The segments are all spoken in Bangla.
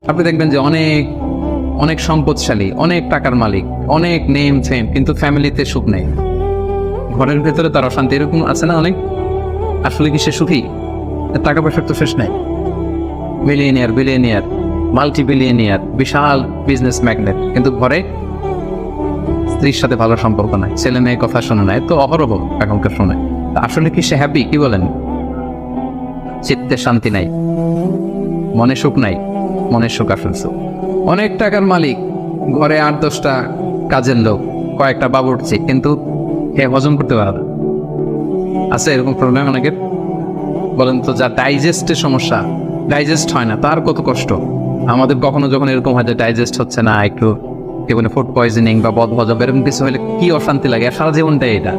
আপনি দেখবেন যে অনেক অনেক সম্পদশালী, অনেক টাকার মালিক, অনেক নেম ফেম, কিন্তু ফ্যামিলিতে সুখ নেই, ঘরের ভেতরে তার অশান্তি। এরকম আছে না অনেক? আসলে কি সে সুখী? টাকা পয়সার তো শেষ নাই, বিলিয়নিয়ার, মাল্টি বিলিয়নিয়ার, বিশাল বিজনেস ম্যাগনেট, কিন্তু ঘরে স্ত্রীর সাথে ভালো সম্পর্ক নাই, ছেলে মেয়ে কথা শোনে নাই, তো অহরহ এখনকার শোনে। আসলে কি সে হ্যাপি? কি বলেন? চিত্তে শান্তি নাই, মনে সুখ নাই। মনের সুখ আসল সুখ। অনেক টাকার মালিক, ঘরে 8-10টা কাজের লোক, কয়েকটা বাবুর্চি, কিন্তু হে হজম করতে পারে না। আছে এরকম প্রবলেম অনেকের? বলেন তো, যা ডাইজেস্টের সমস্যা, ডাইজেস্ট হয় না, তার কত কষ্ট। আমাদের কখনো যখন এরকম হয় যে ডাইজেস্ট হচ্ছে না, একটু কেবল ফুড পয়জনিং বা বদহজম এরকম কিছু হলে কি অশান্তি লাগে। আর সারা জীবনটাই এটা,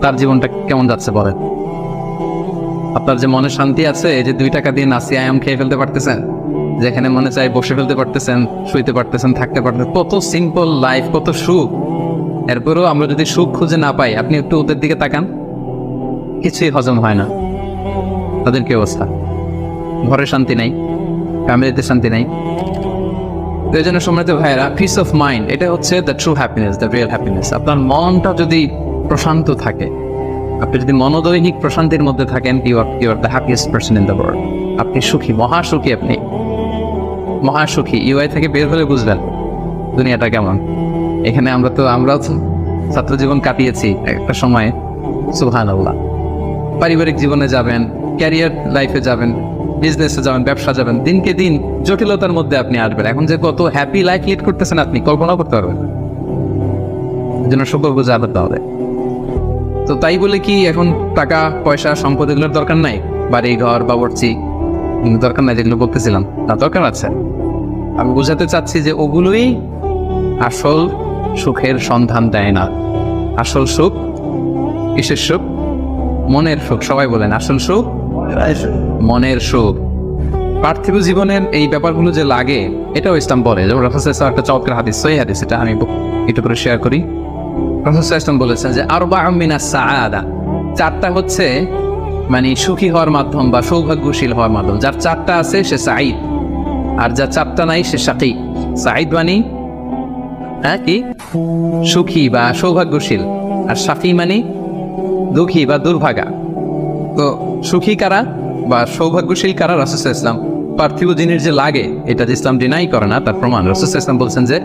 তার জীবনটা কেমন যাচ্ছে বলেন? আপনার যে মনে শান্তি আছে, এই যে 2 টাকা দিয়ে নাসি আয়াম খেয়ে ফেলতে পারতেছেন, যেখানে মনে চাই বসে ফেলতে পারতেছেন, শুইতে পারতেছেন, থাকতে পারতেছেন, কত সিম্পল লাইফ, কত সুখ। এরপরেও আমরা যদি সুখ খুঁজে না পাই, আপনি একটু ওদের দিকে তাকান, কিছুই হজম হয় না। তাদের কি অবস্থা? ঘরে শান্তি নাই, ফ্যামিলিতে শান্তি নাই। তো এই জন্য সম্মানিত ভাইয়েরা, পিস অফ মাইন্ড, এটা হচ্ছে the true happiness, the real happiness. আপনার মনটা যদি প্রশান্ত থাকে, আপনি যদি মনোদৈনিক প্রশান্তির মধ্যে থাকেন, you are the happiest person in the world. আপনি সুখী, মহাসুখী, আপনি মহাসুখী। ইউআই থেকে বের হলে বুঝবেন দুনিয়াটা কেমন। এখানে আমরাও তো ছাত্র জীবন কাটিয়েছি একটা সময়ে, সুবহানাল্লাহ। পারিবারিক জীবনে যাবেন, ক্যারিয়ার লাইফে যাবেন, বিজনেসে যাবেন, ব্যবসা যাবেন, দিনকে দিন জটিলতার মধ্যে আপনি আসবেন। এখন যে কত হ্যাপি লাইফ লিড করতেছেন, আপনি কল্পনা করতে পারবেন। এই জন্য শুকর গুজার করতে হবে। তো তাই বলে কি এখন টাকা পয়সা সম্পদ এগুলোর দরকার নাই? বাড়ি ঘর বাবুর্চি দরকার নাই, যেগুলো বলতেছিলাম, না দরকার আছে। আমি বোঝাতে চাচ্ছি যে ওগুলোই আসল সুখের সন্ধান দেয় না। আসল সুখ কিসের সুখ? মনের সুখ। সবাই বলেন আসল সুখ মনের সুখ। পার্থিব জীবনের এই ব্যাপারগুলো যে লাগে, এটাও ইসলাম বলে। যেমন রাসূল সাল্লাল্লাহু আলাইহি ওয়াসাল্লাম একটা চমৎকার হাদিস, সহিহ হাদিস, এটা আমি একটু করে শেয়ার করি। রাসূল সাল্লাল্লাহু আলাইহি ওয়াসাল্লাম বলেছেন যে আরবা'উম মিনাস সাআদা, 4টা হচ্ছে মানে সুখী হওয়ার মাধ্যম বা সৌভাগ্যশীল হওয়ার মাধ্যম। যার 4টা আছে সে সাঈদ, আর যার 4টা নাই সে শাকী। সাঈদ মানে কি? সুখী বা সৌভাগ্যশীল, আর শাকী মানে দুঃখী বা দুর্ভাগা। তো সুখী কারা বা সৌভাগ্যশীল কারা? রাসূল সাল্লাল্লাহু আলাইহি ওয়াসাল্লাম পার্থিব জিনিস যে লাগে, এটা যে ইসলাম ডিনাই করে না, তার প্রমাণ রাসূল সাল্লাল্লাহু আলাইহি ওয়াসাল্লাম বলছেন যে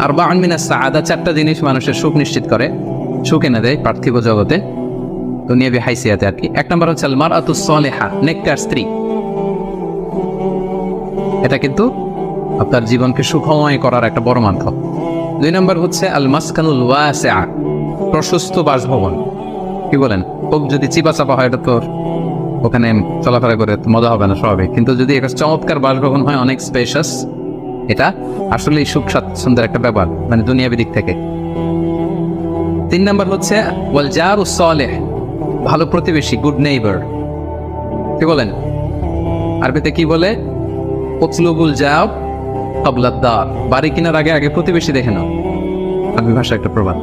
আরবা'উন মিনাস সাআদা, 4টা জিনিস মানুষের সুখ নিশ্চিত করে, সুখ এনে দেয় পার্থিব জগতে, দুনিয়াবি হাইসিয়াতে আর কি। 1 নম্বর হচ্ছে আল মারআতুস সালিহা, নেককার স্ত্রী। এটা কিন্তু আপনার জীবনকে সুখময় করার একটা বড় মাধ্যম। 2 নম্বর হচ্ছে আল মাসকানুল ওয়াসিআ, প্রশস্ত বাসভবন। কি বলেন? খুব যদি চিপা চাপা হয়, এটা তো ওখানে চলাফেরা করে মজা হবে না স্বাভাবিক। কিন্তু যদি একটা চমৎকার বাসভবন হয়, অনেক স্পেশাস, এটা আসলেই সুখ স্বাচ্ছন্দ্যের একটা ব্যাপার, মানে দুনিয়াবি দিক থেকে। 3 নম্বর হচ্ছে ওয়াল জারুস সালিহ, ভালো প্রতিবেশী, গুড নেইবার। কি বলেন? আরবিতে কি বলে? উতলুবুল জাব ক্বাবলাদ দার, বাড়ি কেনার আগে আগে প্রতিবেশী দেখে নাও, আরবি ভাষা একটা প্রবাদ।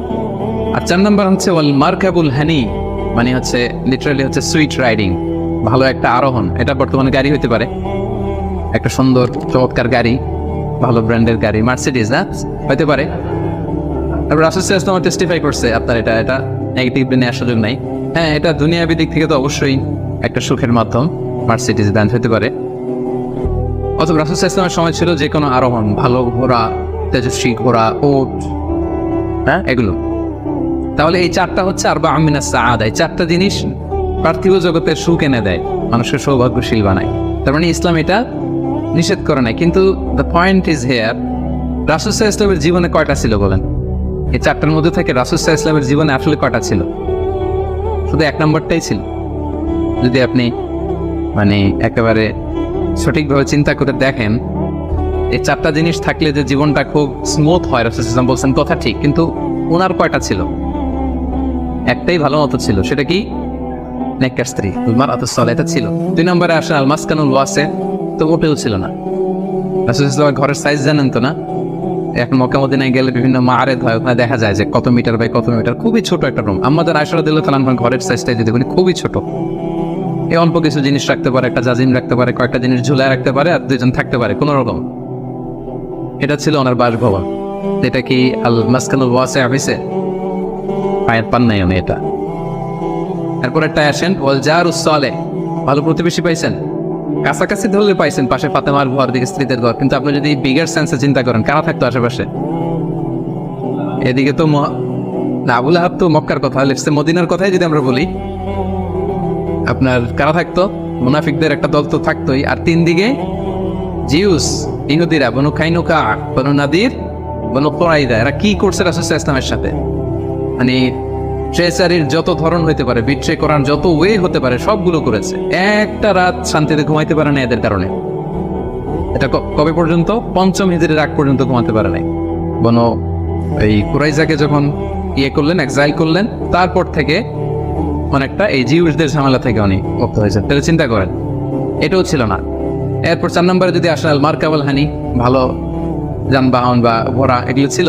আর 4 নম্বর হচ্ছে ওয়াল মারকাবুল হানি, মানে হচ্ছে লিটারালি হচ্ছে সুইট রাইডিং, ভালো একটা আরোহণ। এটা বর্তমানে গাড়ি হতে পারে, একটা সুন্দর চমৎকার গাড়ি, ভালো ব্র্যান্ডের গাড়ি, মার্সিডিজ না হতে পারে। তারপর রাসূল সাল্লাল্লাহু আলাইহি ওয়াসাল্লাম টেস্টিফাই করছে আপনার এটা নেগেটিভলি নেওয়ার সুযোগ নাই। হ্যাঁ, এটা দুনিয়াবি দিক থেকে তো অবশ্যই একটা সুখের মাধ্যম, মার্সিডিজ ব্র্যান্ড হতে পারে। অথবা রাসূল সাল্লাল্লাহু আলাইহি ওয়াসাল্লামের সময় ছিল যে কোনো আরোহণ, ভালো ঘোড়া, তেজস্বী ঘোড়া, উট, হ্যাঁ এগুলো। তাহলে এই 4টা হচ্ছে আরবা'উম মিনাস সাআদা, এই 4টা জিনিস পার্থিব জগতের সুখ এনে দেয়, মানুষের সৌভাগ্যশীল বানায়। তার মানে ইসলাম এটা নিষেধ করে নাই। কিন্তু দ্য পয়েন্ট ইজ হেয়ার, রাসূল সাল্লাল্লাহু আলাইহি ওয়াসাল্লামের জীবনে কয়টা ছিল বলেন? এই 4টার মধ্যে থেকে রাসূল সাল্লাল্লাহু আলাইহি ওয়াসাল্লামের জীবনে আসলে কয়টা ছিল? শুধু 1 নম্বরটাই ছিল। যদি আপনি মানে একেবারে সঠিকভাবে চিন্তা করে দেখেন, এই 4টা জিনিস থাকলে যে জীবনটা খুব স্মুথ হয়, রাসূল সাল্লাল্লাহু আলাইহি ওয়াসাল্লাম বলছেন কথা ঠিক, কিন্তু ওনার কয়টা ছিল? একটাই ভালো মতো ছিল, সেটা কি? নেককার স্ত্রী, মারআতুস সালিহা, এটা ছিল। 2 নম্বরে আসে আল মাসকানুল ওয়াসি, তো ওটাও ছিল না। রাসূল সাল্লাল্লাহু আলাইহি ওয়াসাল্লাম ঘরের সাইজ জানেন তো না? এখন মক্কা মদিনায় গেলে বিভিন্ন মাআরিদ হয়, ওখানে দেখা যায় যে কত মিটার বাই কত মিটার, খুবই ছোট একটা রুম। আমাদের আয়েশা রাদিয়াল্লাহু তাআলা আনহার ঘরের সাইজটা যদি দেখুন, খুবই ছোট। এই অল্প কিছু জিনিস রাখতে পারে, একটা জাজিম রাখতে পারে, কয়েকটা জিনিস ঝুলায় রাখতে পারে, আর 2জন থাকতে পারে কোনো রকম। এটা ছিল ওনার বাসভবন। এটা কি আল মাসকানুল ওয়াসিআ হইছে? আয়াত পান নাই উনি এটা। এরপর একটা আসেন ওয়াল জারুস সালেহ, ভালো প্রতিবেশী পাইছেন, কাছাকাছি ধরলে পাইছেন, পাশে ফাতেমার ঘর, দিকে স্ত্রীদের ঘর। কিন্তু আপনি যদি বিগার সেন্সে চিন্তা করেন, কারা থাকতো আশেপাশে? এদিকে তো আবুল আহাব তো মক্কার কথা, লেফসে মদিনার কথাই যদি আমরা বলি, আপনার কারা থাকতো? মুনাফিকদের একটা দল তো থাকতোই। আর তিন দিকে জিউস, ইহুদিরা, বনু কাইনুকা, বনু নাদির, বনু কুরাইদা। এরা কি করছে রাসূল সাল্লাল্লাহু আলাইহি ওয়াসাল্লামের সাথে? মানে ট্রেসারির যত ধরন হইতে পারে, বিট্রে করার যত ওয়ে হতে পারে, সবগুলো করেছে। একটা রাত শান্তিতে ঘুমাইতে পারে না এদের কারণে। এটা কবে পর্যন্ত? পঞ্চম হিজরির আগ পর্যন্ত ঘুমাতে পারে নাই। বনু এই কুরাইজাকে যখন করলেন, এক্সাইল করলেন, তারপর থেকে অনেকটা এই জিউসদের ঝামেলা থেকে উনি মুক্ত হয়েছেন। তাহলে চিন্তা করেন, এটাও ছিল না। এরপর 4 নম্বরে যদি আসেন আল মারকাবাল হানি, ভালো যানবাহন বা ঘোড়া, এগুলো ছিল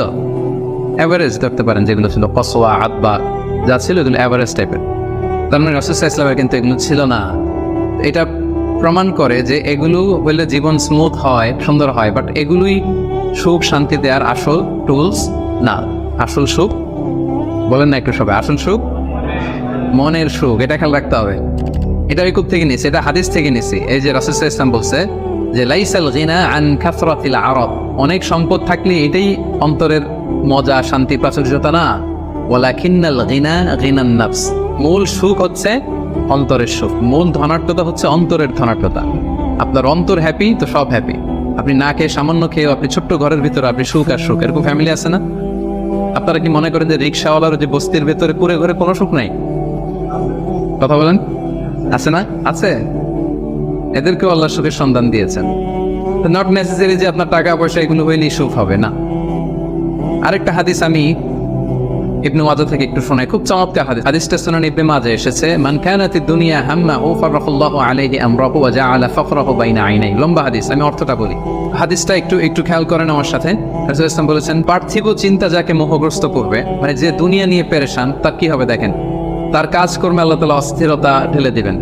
অ্যাভারেজ ধরতে পারেন, যেগুলো ছিল কসোয়া, আদবা, যা ছিল এগুলো অ্যাভারেজ টাইপের। তার মানে রাসূল সাল্লাল্লাহু আলাইহি ওয়াসাল্লামের কিন্তু এগুলো ছিল না। এটা প্রমাণ করে যে এগুলো হইলে জীবন স্মুথ হয়, সুন্দর হয়, বাট এগুলোই সুখ শান্তি দেওয়ার আসল টুলস না। আসল সুখ বলেন না একটু সবাই, আসল সুখ মনের সুখ। এটা খেয়াল রাখতে হবে। এটা ওই থেকে নিছি, এটা হাদিস থেকে নিছি। এই যে রাসূল সাল্লাল্লাহু আলাইহি ওয়াসাল্লাম বলছে যে লাইসাল গিনা আন কাসরাতিল আরাব, অনেক সম্পদ থাকলে এটাই অন্তরের মজা, শান্তি, প্রাচুর্যতা না। ওয়ালাকিন্নাল গিনা গিনান নাফস, মূল সুখ হচ্ছে অন্তরের সুখ, মূল ধনাঢ্যতা হচ্ছে অন্তরের ধনাঢ্যতা। আপনার অন্তর হ্যাপি তো সব হ্যাপি। আপনি না খেয়ে, সামান্য খেয়ে, আপনি ছোট্ট ঘরের ভিতরে আপনি সুখ আর সুখ, এরকম ফ্যামিলি আছে না? আপনারা কি মনে করেন যে রিক্সাওয়ালার যে বস্তির ভেতরে কুড়ে ঘরে কোনো সুখ নাই? কথা বলেন, আছে না? আছে। এদেরকেও আল্লাহ সুখের সন্ধান দিয়েছেন। নট নেসেসারি যে আপনার টাকা পয়সা এগুলো হইলেই সুখ হবে না। আরেকটা হাদিস আমি ইবনে মাজাহ থেকে একটু শোনাই, খুব চমৎকার হাদিস। হাদিসটা সুনান ইবনে মাজাহ এসেছে, মান কানাতিদ দুনিয়া হাম্মাহু ফারাফাল্লাহু আলাইহি আমরাহু ওয়া জাআলা ফাকরাহু বাইনা আইনাই। লম্বা হাদিস, আমি অর্থটা বলি। হাদিসটা একটু খেয়াল করেন আমার সাথে। রাসূল ইসলাম বলেছেন, পার্থিব চিন্তা যাকে মোহগ্রস্ত করবে, মানে যে দুনিয়া নিয়ে পেরেশান, তার কি হবে দেখেন? তার কাজকর্মে আল্লাহ তাআলা অস্থিরতা ঢেলে দিবেন,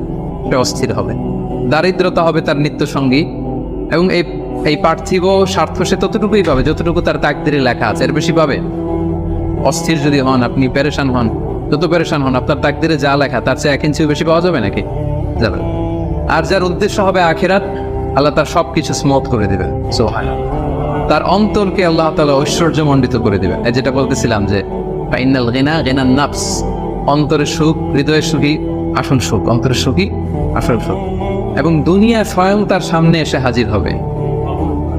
সে অস্থির হবে। দারিদ্রতা হবে তার নিত্য সঙ্গী, এবং এই পার্থিব স্বার্থ সে ততটুকুই পাবে যতটুকু তার তাকদিরে লেখা আছে, এর বেশি পাবে? অস্থির যদি হন, আপনি পেরেশান হন, যত পেরেশান হন, আপনার তাকদিরে যা লেখা তার চেয়ে 1 ইঞ্চিও বেশি পাওয়া যাবে নাকি? যাবে। আর যার উদ্দেশ্য হবে আখিরাত, আল্লাহ তার সবকিছু স্মুথ করে দেবেন। সুবহানাল্লাহ। তার অন্তরকে আল্লাহ তাআলা ঐশ্বর্যমণ্ডিত করে দেবেন। যেটা বলতেছিলাম যে ফাইনাল গিনা গিনান নাফস, অন্তরের সুখ, হৃদয়ের সুখী আসল সুখ, অন্তরের সুখী আসল সুখ। এবং দুনিয়া স্বয়ং তার সামনে এসে হাজির হবে।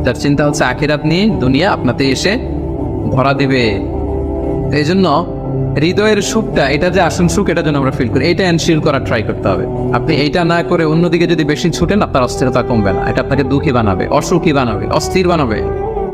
যার চিন্তা হচ্ছে আখিরাত নিয়ে, দুনিয়া আপনাতে এসে ধরা দিবে। এই জন্য হৃদয়ের সুখটা, এটা যে আসল সুখ, এটা যেন আমরা ফিল করি, এটা এনশিওর করার ট্রাই করতে হবে। আপনি এইটা না করে অন্যদিকে যদি বেশি ছুটেন, আপনার অস্থিরতা কমবে না, এটা আপনাকে দুঃখী বানাবে, অসুখী বানাবে, অস্থির বানাবে।